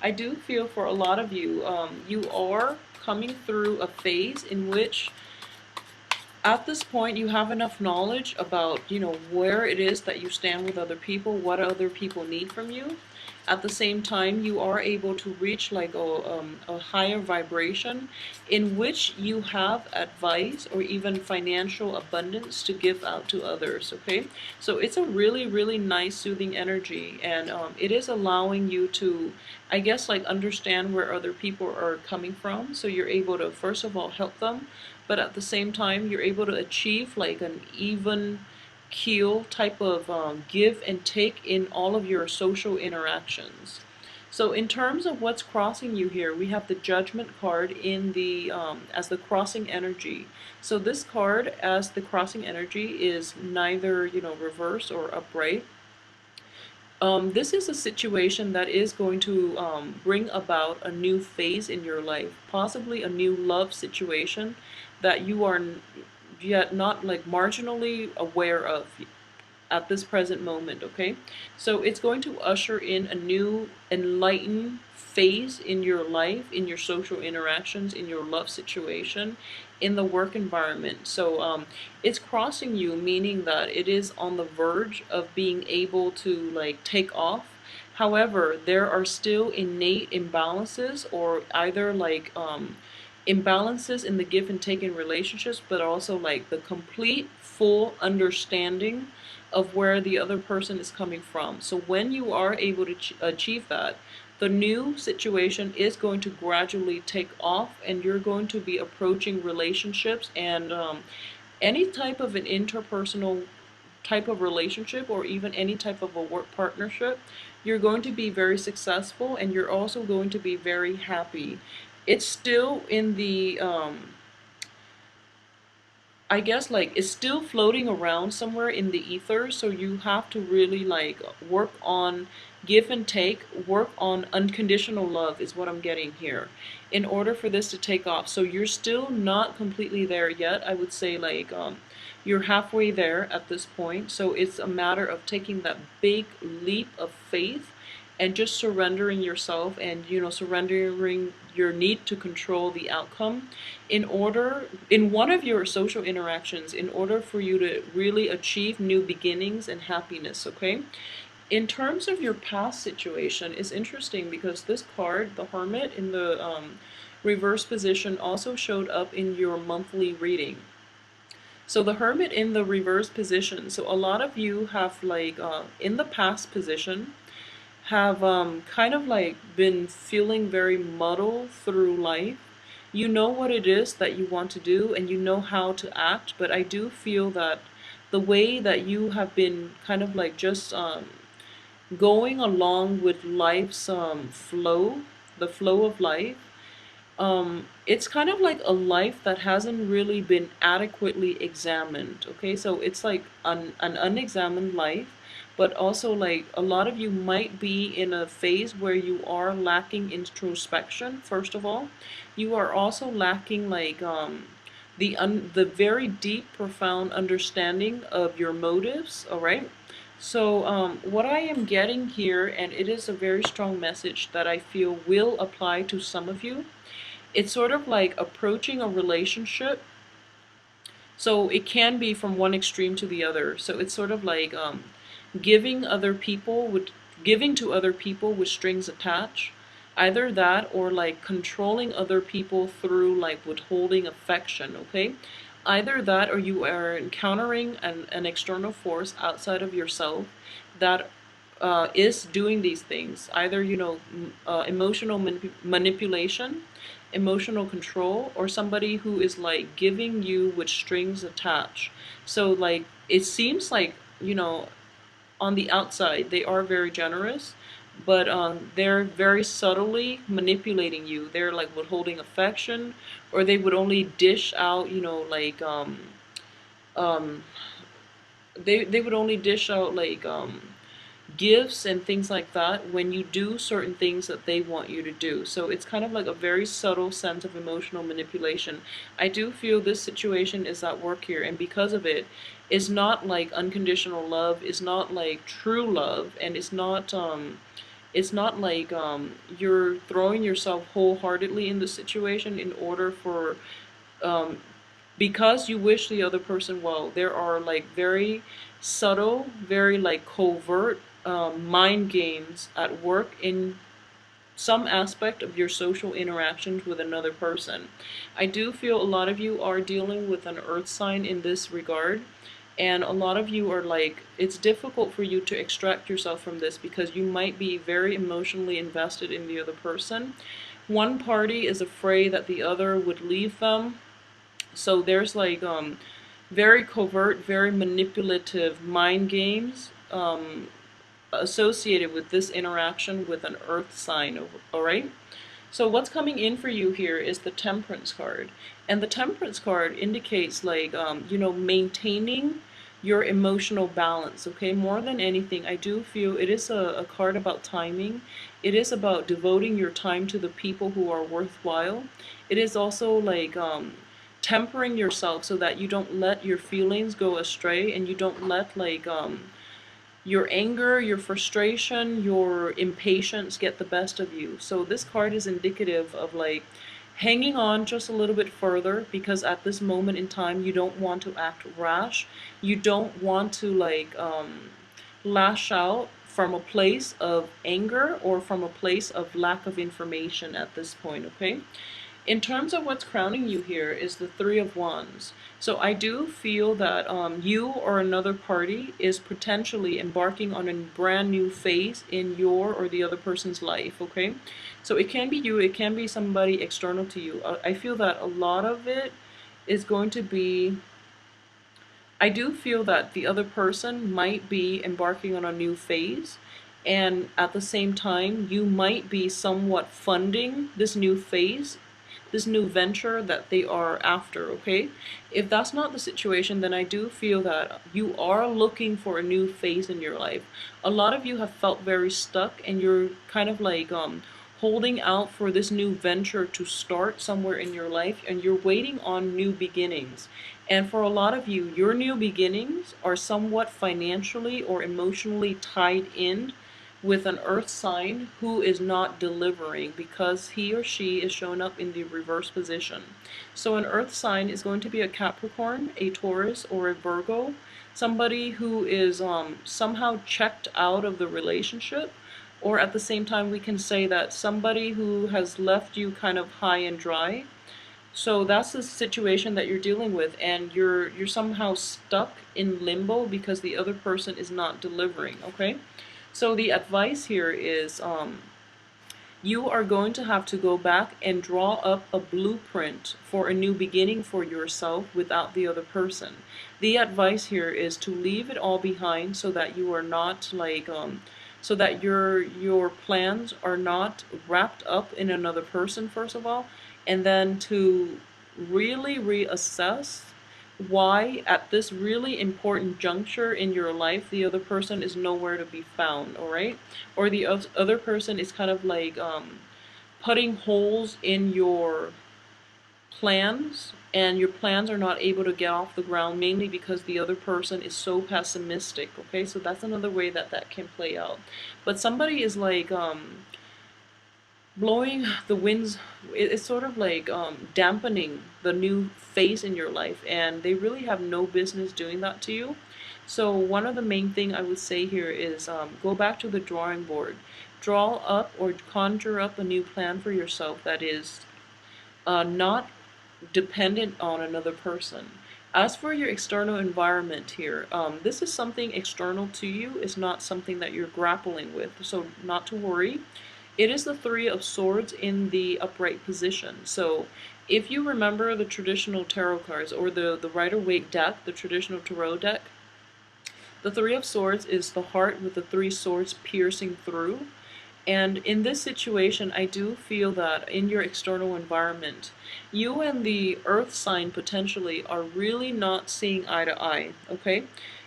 I do feel for a lot of you, you are coming through a phase in which at this point you have enough knowledge about, where it is that you stand with other people, what other people need from you. At the same time, you are able to reach like a higher vibration in which you have advice or even financial abundance to give out to others. Okay, so it's a really, really nice soothing energy, and it is allowing you to, I guess, like understand where other people are coming from, so you're able to first of all help them, but at the same time you're able to achieve like an even keel type of give and take in all of your social interactions. So in terms of what's crossing you here, we have the Judgment card in the as the crossing energy. So this card as the crossing energy is neither, reverse or upright. This is a situation that is going to bring about a new phase in your life, possibly a new love situation that you are yet not like marginally aware of at this present moment, okay? So it's going to usher in a new enlightened phase in your life, in your social interactions, in your love situation, in the work environment. So it's crossing you, meaning that it is on the verge of being able to like take off. However, there are still innate imbalances, or either like imbalances in the give and take in relationships, but also like the complete full understanding of where the other person is coming from. So when you are able to achieve that, the new situation is going to gradually take off, and you're going to be approaching relationships and any type of an interpersonal type of relationship, or even any type of a work partnership. You're going to be very successful, and you're also going to be very happy. It's still in the I guess like it's still floating around somewhere in the ether, so you have to really like work on give and take, work on unconditional love is what I'm getting here in order for this to take off. So you're still not completely there yet. I would say like you're halfway there at this point. So it's a matter of taking that big leap of faith and just surrendering yourself, and surrendering your need to control the outcome in one of your social interactions, in order for you to really achieve new beginnings and happiness. Okay, in terms of your past situation, is interesting because this card, the Hermit, in the reverse position also showed up in your monthly reading. So the Hermit in the reverse position, so a lot of you have like in the past position have kind of like been feeling very muddled through life. You know what it is that you want to do, and you know how to act, but I do feel that the way that you have been kind of like just going along with life's flow, the flow of life, it's kind of like a life that hasn't really been adequately examined. Okay, so it's like an unexamined life, but also like a lot of you might be in a phase where you are lacking introspection. First of all, you are also lacking like the very deep, profound understanding of your motives. All right. So what I am getting here, and it is a very strong message that I feel will apply to some of you, it's sort of like approaching a relationship. So it can be from one extreme to the other. So it's sort of like giving other people with giving to other people with strings attached. Either that, or like controlling other people through like withholding affection. Okay, either that, or you are encountering an external force outside of yourself that is doing these things. Either emotional manipulation, emotional control, or somebody who is like giving you with strings attached. So like it seems like, on the outside they are very generous, but they're very subtly manipulating you. They're like withholding affection, or they would only dish out, like um they would only dish out like gifts and things like that when you do certain things that they want you to do. So it's kind of like a very subtle sense of emotional manipulation. I do feel this situation is at work here, and because of it, it's not like unconditional love, it's not like true love, and it's not It's not like you're throwing yourself wholeheartedly in the situation in order for um, because you wish the other person well. There are like very subtle, very like covert mind games at work in some aspect of your social interactions with another person. I do feel a lot of you are dealing with an earth sign in this regard, and a lot of you are like, it's difficult for you to extract yourself from this because you might be very emotionally invested in the other person. One party is afraid that the other would leave them, so there's like very covert, very manipulative mind games associated with this interaction with an earth sign, all right? So what's coming in for you here is the Temperance card. And the Temperance card indicates like, maintaining your emotional balance, okay? More than anything, I do feel it is a card about timing. It is about devoting your time to the people who are worthwhile. It is also like tempering yourself so that you don't let your feelings go astray and you don't let like your anger, your frustration, your impatience get the best of you. So this card is indicative of like hanging on just a little bit further because at this moment in time you don't want to act rash. You don't want to like lash out from a place of anger or from a place of lack of information at this point, okay? In terms of what's crowning you here is the Three of Wands. So I do feel that you or another party is potentially embarking on a brand new phase in your or the other person's life, okay? So it can be you, it can be somebody external to you. I feel that a lot of it is going to be, I do feel that the other person might be embarking on a new phase, and at the same time, you might be somewhat funding this new phase, this new venture that they are after, okay? If that's not the situation, then I do feel that you are looking for a new phase in your life. A lot of you have felt very stuck and you're kind of like holding out for this new venture to start somewhere in your life and you're waiting on new beginnings. And for a lot of you, your new beginnings are somewhat financially or emotionally tied in with an earth sign who is not delivering because he or she is showing up in the reverse position. So an earth sign is going to be a Capricorn, a Taurus, or a Virgo, somebody who is somehow checked out of the relationship, or at the same time we can say that somebody who has left you kind of high and dry. So that's the situation that you're dealing with, and you're somehow stuck in limbo because the other person is not delivering, okay? So the advice here is you are going to have to go back and draw up a blueprint for a new beginning for yourself without the other person. The advice here is to leave it all behind so that you are not like so that your plans are not wrapped up in another person first of all, and then to really reassess why at this really important juncture in your life the other person is nowhere to be found, all right? Or the other person is kind of like putting holes in your plans, and your plans are not able to get off the ground mainly because the other person is so pessimistic, okay? So that's another way that that can play out. But somebody is like blowing the winds, it's sort of like dampening the new phase in your life, and they really have no business doing that to you. So one of the main thing I would say here is go back to the drawing board, draw up or conjure up a new plan for yourself that is not dependent on another person. As for your external environment here, this is something external to you. It's not something that you're grappling with, so not to worry. It is the Three of Swords in the upright position. So if you remember the traditional tarot cards or the Rider-Waite deck, the traditional tarot deck, the Three of Swords is the heart with the three swords piercing through. And in this situation, I do feel that in your external environment, you and the earth sign potentially are really not seeing eye to eye, okay?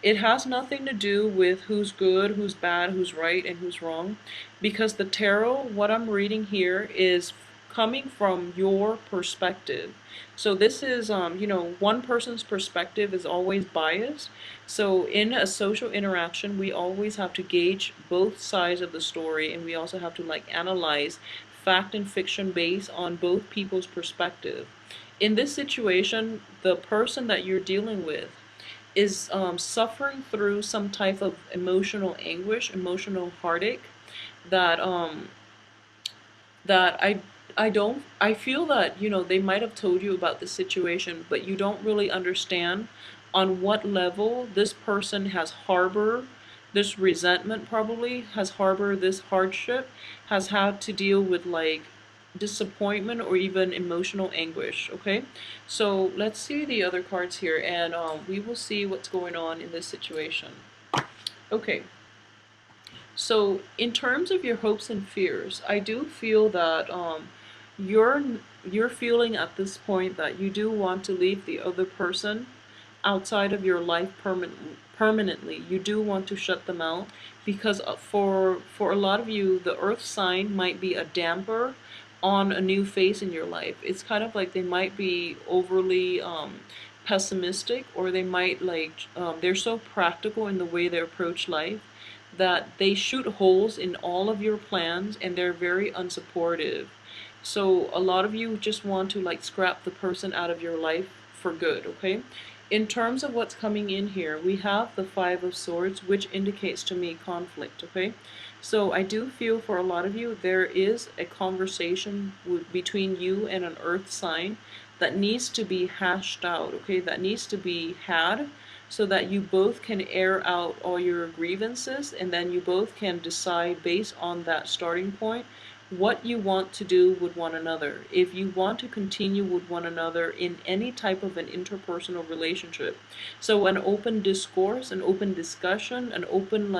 It has nothing to do with who's good, who's bad, who's right, and who's wrong, because the tarot, what I'm reading here, is coming from your perspective. So this is, one person's perspective is always biased. So in a social interaction, we always have to gauge both sides of the story, and we also have to like analyze fact and fiction based on both people's perspective. In this situation, the person that you're dealing with is suffering through some type of emotional anguish, emotional heartache that that I feel that they might have told you about the situation, but you don't really understand on what level this person has harbored this resentment, probably has harbored this hardship, has had to deal with like disappointment or even emotional anguish. Okay, so let's see the other cards here, and we will see what's going on in this situation. Okay, so in terms of your hopes and fears, I do feel that you're you're feeling at this point that you do want to leave the other person outside of your life permanently. You do want to shut them out because for a lot of you, the earth sign might be a damper on a new phase in your life. It's kind of like they might be overly pessimistic, or they might like they're so practical in the way they approach life that they shoot holes in all of your plans, and they're very unsupportive. So a lot of you just want to like scrap the person out of your life for good. Okay, in terms of what's coming in here, we have the Five of Swords, which indicates to me conflict. Okay, so I do feel for a lot of you there is a conversation between you and an earth sign that needs to be hashed out. Okay, that needs to be had, so that you both can air out all your grievances, and then you both can decide based on that starting point what you want to do with one another. If you want to continue with one another in any type of an interpersonal relationship. So an open discourse, an open discussion, an open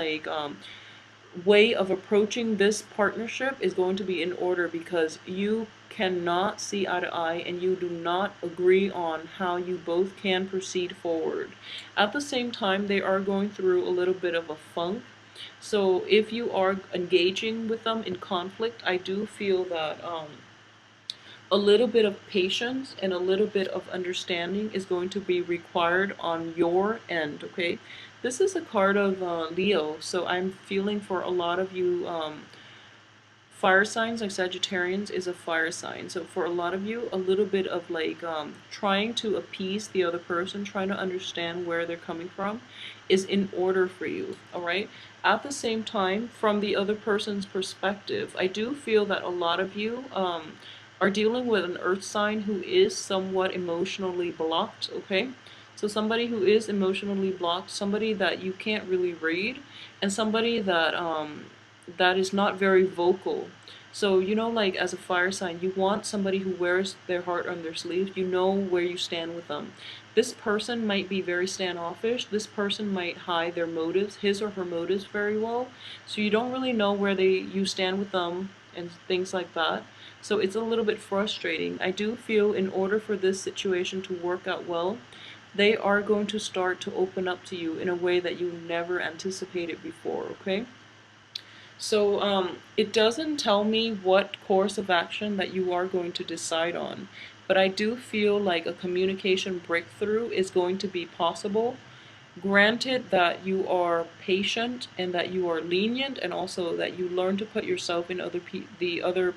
way of approaching this partnership is going to be in order, because you cannot see eye to eye and you do not agree on how you both can proceed forward. At the same time, they are going through a little bit of a funk. So if you are engaging with them in conflict, I do feel that a little bit of patience and a little bit of understanding is going to be required on your end. Okay, this is a card of Leo, so I'm feeling for a lot of you fire signs, like Sagittarians is a fire sign. So for a lot of you, a little bit of like trying to appease the other person, trying to understand where they're coming from is in order for you. All right, at the same time, from the other person's perspective, I do feel that a lot of you are dealing with an earth sign who is somewhat emotionally blocked. Okay, so somebody who is emotionally blocked, somebody that you can't really read, and somebody that that is not very vocal. So, like as a fire sign, you want somebody who wears their heart on their sleeve. You know where you stand with them. This person might be very standoffish. This person might hide their motives, his or her motives, very well. So you don't really know where you stand with them and things like that. So it's a little bit frustrating. I do feel in order for this situation to work out well, they are going to start to open up to you in a way that you never anticipated before. Okay, so it doesn't tell me what course of action that you are going to decide on, but I do feel like a communication breakthrough is going to be possible, granted that you are patient and that you are lenient, and also that you learn to put yourself in the other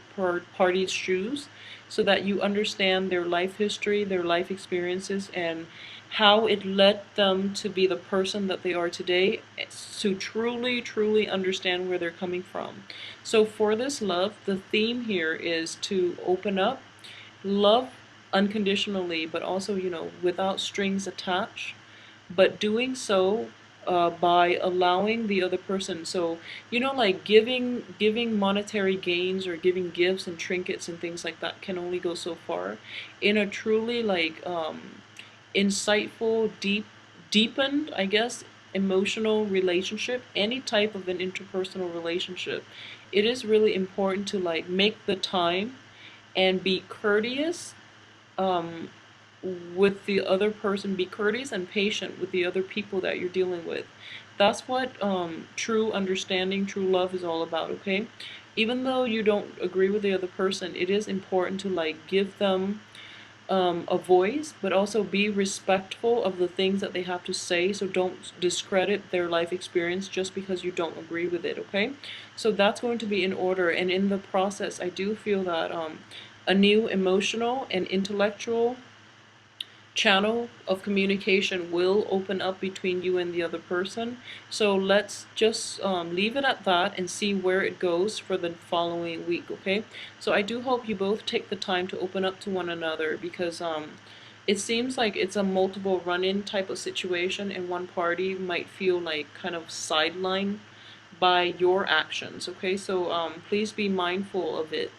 party's shoes, so that you understand their life history, their life experiences, and how it led them to be the person that they are today, to truly, truly understand where they're coming from. So for this love, the theme here is to open up, love unconditionally, but also, without strings attached, but doing so by allowing the other person. So, like giving monetary gains or giving gifts and trinkets and things like that can only go so far. In a truly like insightful, deepened, I guess, emotional relationship, any type of an interpersonal relationship, it is really important to like make the time and be courteous um, with the other person. Be courteous and patient with the other people that you're dealing with. That's what true understanding, true love is all about. Okay, even though you don't agree with the other person, it is important to like give them a voice, but also be respectful of the things that they have to say. So don't discredit their life experience just because you don't agree with it, okay? So that's going to be in order. And in the process, I do feel that a new emotional and intellectual channel of communication will open up between you and the other person. So let's just leave it at that and see where it goes for the following week, okay? So I do hope you both take the time to open up to one another, because it seems like it's a multiple run-in type of situation, and one party might feel like kind of sidelined by your actions, okay? So please be mindful of it.